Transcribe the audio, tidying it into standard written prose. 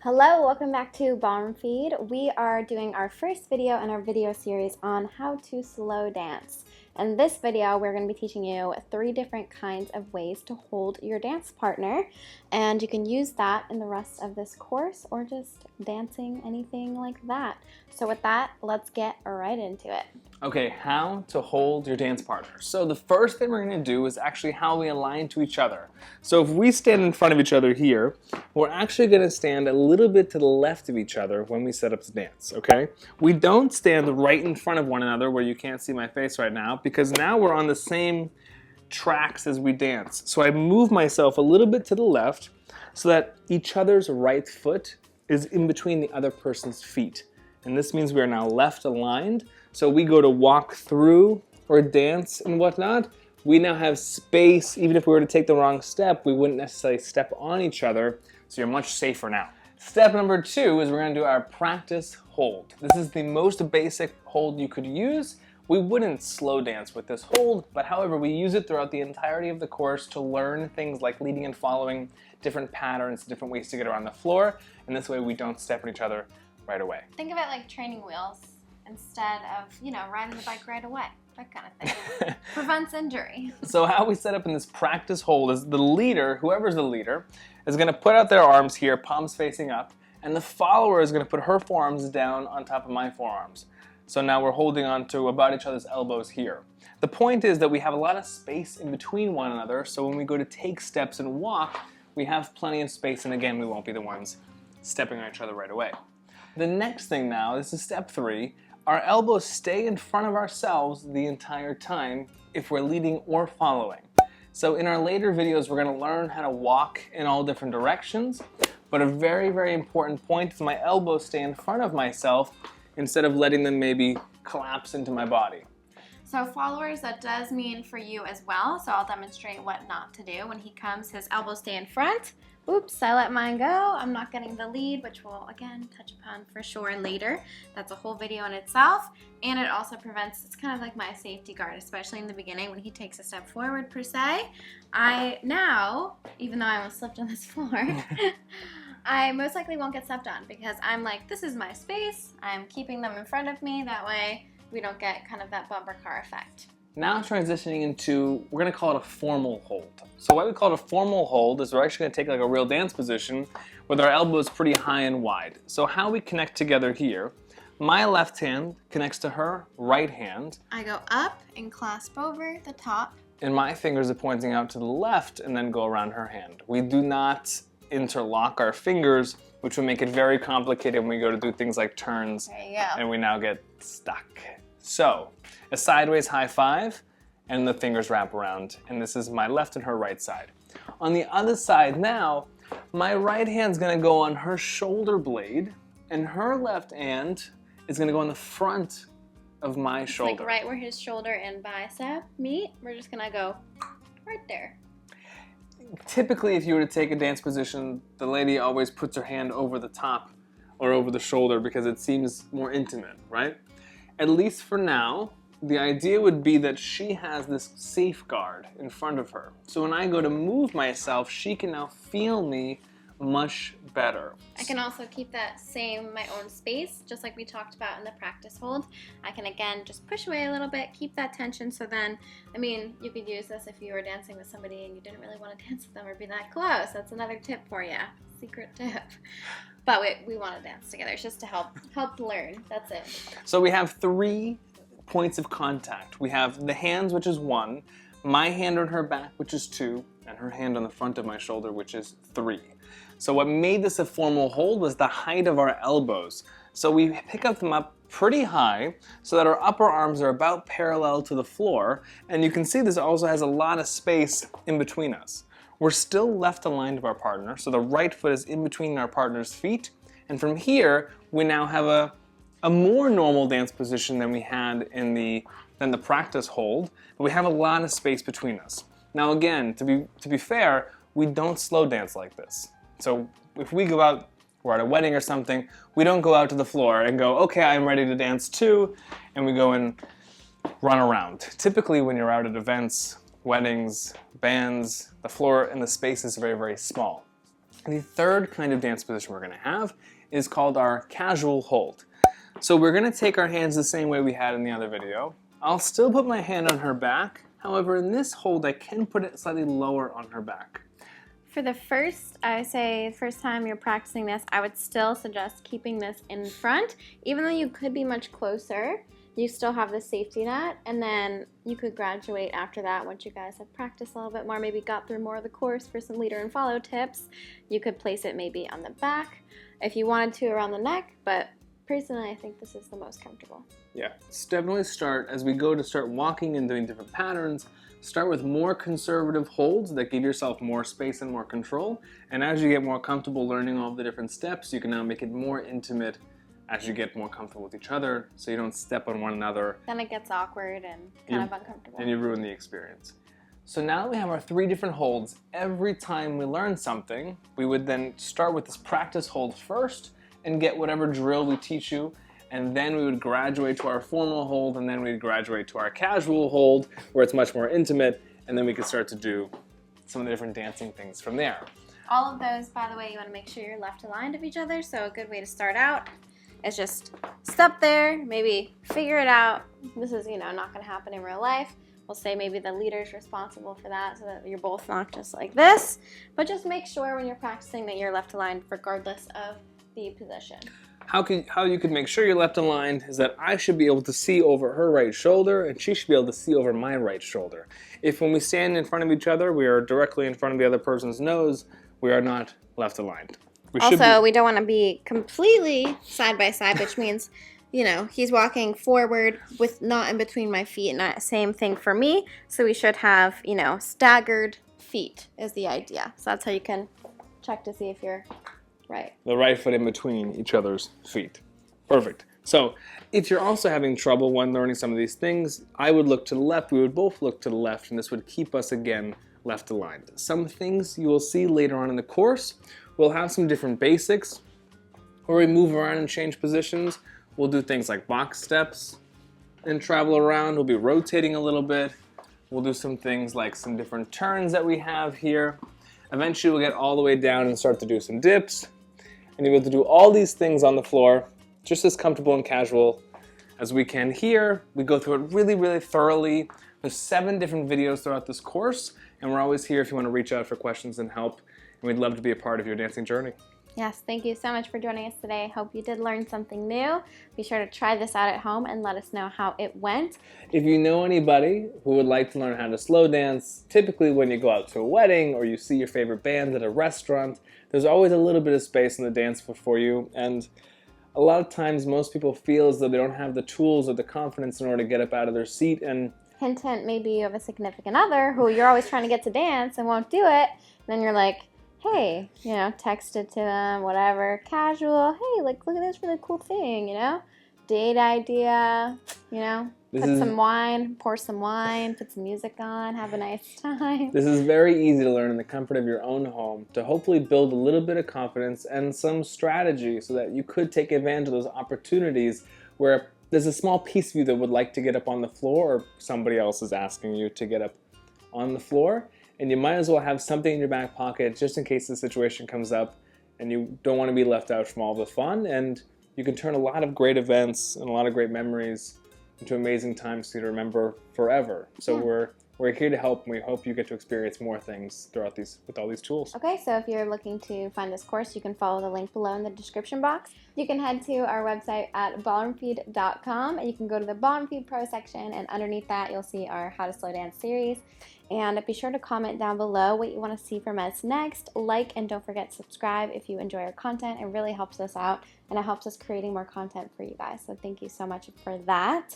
Hello, welcome back to Ballroom Feed. We are doing our first video in our video series on how to slow dance. In this video, we're going to be teaching you 3 different kinds of ways to hold your dance partner, and you can use that in the rest of this course or just dancing, anything like that. So with that, let's get right into it. Okay, how to hold your dance partner. So the first thing we're going to do is actually how we align to each other. So if we stand in front of each other here, we're actually going to stand a little bit to the left of each other when we set up to dance, okay? We don't stand right in front of one another where you can't see my face right now, because now we're on the same tracks as we dance. So I move myself a little bit to the left so that each other's right foot is in between the other person's feet. And this means we are now left aligned. So we go to walk through or dance and whatnot, we now have space. Even if we were to take the wrong step, we wouldn't necessarily step on each other, so you're much safer now. Step number 2 is we're going to do our practice hold. This is the most basic hold you could use. We wouldn't slow dance with this hold, but however, we use it throughout the entirety of the course to learn things like leading and following, different patterns, different ways to get around the floor, and this way we don't step on each other right away. Think of it like training wheels instead of, riding the bike right away. That kind of thing. Prevents injury. So how we set up in this practice hold is the leader, whoever's the leader, is going to put out their arms here, palms facing up, and the follower is going to put her forearms down on top of my forearms. So now we're holding on to about each other's elbows here. The point is that we have a lot of space in between one another, so when we go to take steps and walk, we have plenty of space, and again, we won't be the ones stepping on each other right away. The next thing now, this is step 3, our elbows stay in front of ourselves the entire time if we're leading or following. So in our later videos, we're going to learn how to walk in all different directions, but a very, very important point is my elbows stay in front of myself instead of letting them maybe collapse into my body. So followers, that does mean for you as well, so I'll demonstrate what not to do. When he comes, his elbows stay in front. Oops, I let mine go. I'm not getting the lead, which we'll again touch upon for sure later. That's a whole video in itself. And it also prevents, it's kind of like my safety guard, especially in the beginning when he takes a step forward per se. I now, even though I almost slipped on this floor, I most likely won't get stepped on because I'm like, this is my space. I'm keeping them in front of me. That way we don't get kind of that bumper car effect. Now transitioning into, we're going to call it a formal hold. So why we call it a formal hold is we're actually going to take like a real dance position with our elbows pretty high and wide. So how we connect together here, my left hand connects to her right hand. I go up and clasp over the top. And my fingers are pointing out to the left and then go around her hand. We do not interlock our fingers, which would make it very complicated when we go to do things like turns. There you go. And we now get stuck. So, a sideways high five, and the fingers wrap around, and this is my left and her right side. On the other side now, my right hand's gonna go on her shoulder blade, and her left hand is gonna go on the front of my shoulder. Like right where his shoulder and bicep meet, we're just gonna go right there. Typically, if you were to take a dance position, the lady always puts her hand over the top or over the shoulder because it seems more intimate, right? At least for now, the idea would be that she has this safeguard in front of her. So when I go to move myself, she can now feel me much better. I can also keep that same, my own space, just like we talked about in the practice hold. I can again just push away a little bit, keep that tension, so then, I mean, you could use this if you were dancing with somebody and you didn't really want to dance with them or be that close. That's another tip for you, secret tip. But we want to dance together. It's just to help learn. That's it. So we have 3 points of contact. We have the hands, which is 1, my hand on her back, which is 2, and her hand on the front of my shoulder, which is 3. So what made this a formal hold was the height of our elbows. So we pick them up pretty high so that our upper arms are about parallel to the floor, and you can see this also has a lot of space in between us. We're still left aligned of our partner, so the right foot is in between our partner's feet, and from here we now have a more normal dance position than we had in the practice hold, but we have a lot of space between us. Now again, to be fair, we don't slow dance like this. So if we go out, we're at a wedding or something, we don't go out to the floor and go, okay, I'm ready to dance too, and we go and run around. Typically when you're out at events, weddings, bands, the floor and the space is very, very small. The third kind of dance position we're going to have is called our casual hold. So we're going to take our hands the same way we had in the other video. I'll still put my hand on her back. However, in this hold, I can put it slightly lower on her back. For the first time you're practicing this, I would still suggest keeping this in front. Even though you could be much closer, you still have the safety net, and then you could graduate after that once you guys have practiced a little bit more, maybe got through more of the course for some leader and follow tips. You could place it maybe on the back if you wanted to, around the neck, but personally I think this is the most comfortable. Yeah, let's definitely start, as we go to start walking and doing different patterns, start with more conservative holds that give yourself more space and more control. And as you get more comfortable learning all the different steps, you can now make it more intimate as you get more comfortable with each other, so you don't step on one another. Then it gets awkward and kind of uncomfortable. And you ruin the experience. So now that we have our 3 different holds, every time we learn something, we would then start with this practice hold first and get whatever drill we teach you, and then we would graduate to our formal hold, and then we'd graduate to our casual hold, where it's much more intimate, and then we could start to do some of the different dancing things from there. All of those, by the way, you want to make sure you're left aligned of each other, so a good way to start out is just step there, maybe figure it out. This is, not going to happen in real life. We'll say maybe the leader's responsible for that, so that you're both not just like this, but just make sure when you're practicing that you're left aligned regardless of the position. How you can make sure you're left aligned is that I should be able to see over her right shoulder and she should be able to see over my right shoulder. If when we stand in front of each other, we are directly in front of the other person's nose, we are not left aligned. We don't want to be completely side by side, which means, he's walking forward with not in between my feet, and that same thing for me. So we should have, staggered feet is the idea. So that's how you can check to see if you're right. The right foot in between each other's feet. Perfect. So if you're also having trouble when learning some of these things, I would look to the left, we would both look to the left, and this would keep us again left aligned. Some things you will see later on in the course, we'll have some different basics where we move around and change positions. We'll do things like box steps and travel around. We'll be rotating a little bit. We'll do some things like some different turns that we have here. Eventually we'll get all the way down and start to do some dips. And you'll be able to do all these things on the floor, just as comfortable and casual as we can here. We go through it really, really thoroughly. There's 7 different videos throughout this course, and we're always here if you want to reach out for questions and help. And we'd love to be a part of your dancing journey. Yes, thank you so much for joining us today. Hope you did learn something new. Be sure to try this out at home and let us know how it went. If you know anybody who would like to learn how to slow dance, typically when you go out to a wedding or you see your favorite band at a restaurant, there's always a little bit of space on the dance floor for you. And a lot of times most people feel as though they don't have the tools or the confidence in order to get up out of their seat. And hint, maybe you have a significant other who you're always trying to get to dance and won't do it. And then you're like, hey, text it to them, whatever, casual, hey, look at this really cool thing, date idea, pour some wine, put some music on, have a nice time. This is very easy to learn in the comfort of your own home to hopefully build a little bit of confidence and some strategy so that you could take advantage of those opportunities where there's a small piece of you that would like to get up on the floor or somebody else is asking you to get up on the floor. And you might as well have something in your back pocket just in case the situation comes up and you don't want to be left out from all the fun. And you can turn a lot of great events and a lot of great memories into amazing times for you to remember forever. So we're here to help, and we hope you get to experience more things throughout with all these tools. Okay, so if you're looking to find this course, you can follow the link below in the description box. You can head to our website at ballroomfeed.com, and you can go to the Ballroom Feed Pro section, and underneath that you'll see our How to Slow Dance series. And be sure to comment down below what you want to see from us next. Like, and don't forget to subscribe if you enjoy our content. It really helps us out, and it helps us creating more content for you guys. So thank you so much for that.